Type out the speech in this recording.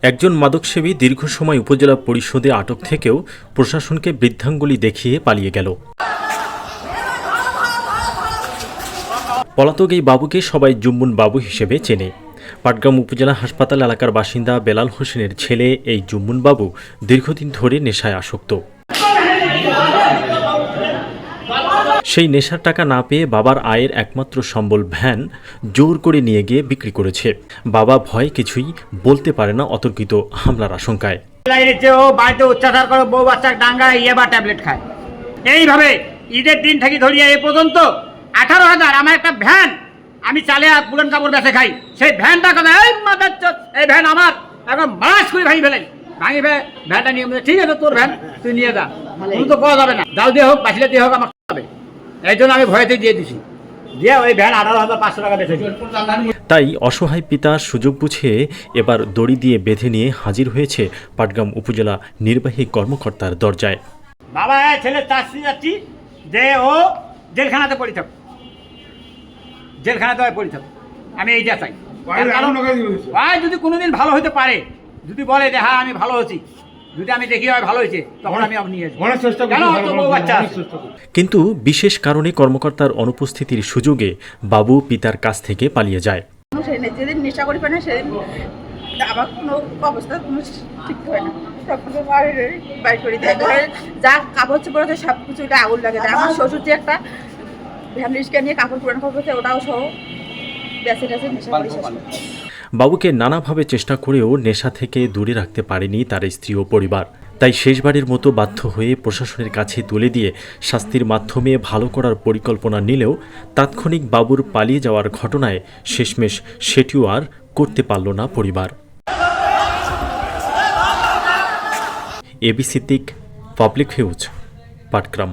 একজন মাদকসেবী দীর্ঘ সময় উপজেলা পরিষদে আটক থেকেও প্রশাসনকে বৃদ্ধাঙ্গুলি দেখিয়ে পালিয়ে গেল। পলাতক এই বাবুকে সবাই জুম্মুন বাবু হিসেবে চেনে। পাটগ্রাম উপজেলা হাসপাতাল এলাকার বাসিন্দা বেলাল হোসেনের ছেলে এই জুম্মুন বাবু দীর্ঘদিন ধরে নেশায় আসক্ত। সেই নেশার টাকা না পেয়ে বাবার আয়ের একমাত্র সম্বল ভ্যান জোর করে নিয়ে গিয়ে বিক্রি করেছে। বাবা ভয় কিছুই বলতে পারে না অতর্কিত হামলার আশঙ্কায়। বাড়িতে অত্যাচার করে, বউ বাচ্চা ডাঙ্গা ইয়াবা ট্যাবলেট খায়। এইভাবে ঈদের দিন থেকে ধরিয়ে এ পর্যন্ত 18,000 আমার একটা ভ্যান, আমি চালে পুরান কাপড় বেঁচে খাই, সেই ভ্যানটা কথা এই ভ্যান আমার এখন মাস করে ভাঙি ফেলাই, ভাঙি ফেলে ভ্যানটা নিয়ে ঠিক আছে তোর ভ্যান তুই নিয়ে যা, তুমি তো পাওয়া যাবে না, দাও দিয়ে হোক বাসিলে দিয়ে হোক আমার হবে। এই জন্য আমি ভয়তে দিয়ে দিছি, দিয়ে ওই ভ্যান 18,500 টাকা বেঁচেছি। তাই অসহায় পিতা সুযোগ বুঝে এবার দড়ি দিয়ে বেঁধে নিয়ে হাজির হয়েছে পাটগ্রাম উপজেলা নির্বাহী কর্মকর্তার দরজায়। বাবা ছেলে চাচ্ছি যাচ্ছি যে ও জেলখানাতে পড়ে থাক, জেলখানাতে পড়ে থাক, আমি এইটা চাই। ভাই যদি কোনোদিন ভালো হতে পারে, যদি বলে যে হ্যাঁ আমি ভালো হচ্ছি, যদি আমি দেখি হয় ভালো হয়েছে, তখন আমি নিয়ে কিন্তু বিশেষ কারণে কর্মকর্তার অনুপস্থিতির সুযোগে বাবু পিতার কাছ থেকে পালিয়ে যায়। যেদিন নেশা করি পারে না সেদিন আমার কোনো অবস্থা কোনো ঠিক হয় না, বাইর করে দেয়, যা কাপড় চোপড় আছে সব কিছু এটা আগুন লাগে দেয়। আমার শ্বশুর যে একটা ভ্যান রিক্সা নিয়ে কাপড় পুরানো কাপড় আছে ওটাও সহ বেঁচে গেছে নেশা করে শেষ। বাবুকে নানাভাবে চেষ্টা করেও নেশা থেকে দূরে রাখতে পারেনি তার স্ত্রী ও পরিবার। তাই শেষবারের মতো বাধ্য হয়ে প্রশাসনের কাছে তুলে দিয়ে শাস্তির মাধ্যমে ভালো করার পরিকল্পনা নিলেও তাৎক্ষণিক বাবুর পালিয়ে যাওয়ার ঘটনায় শেষমেশ সেটিও আর করতে পারল না পরিবার। ABC public news, Patgram.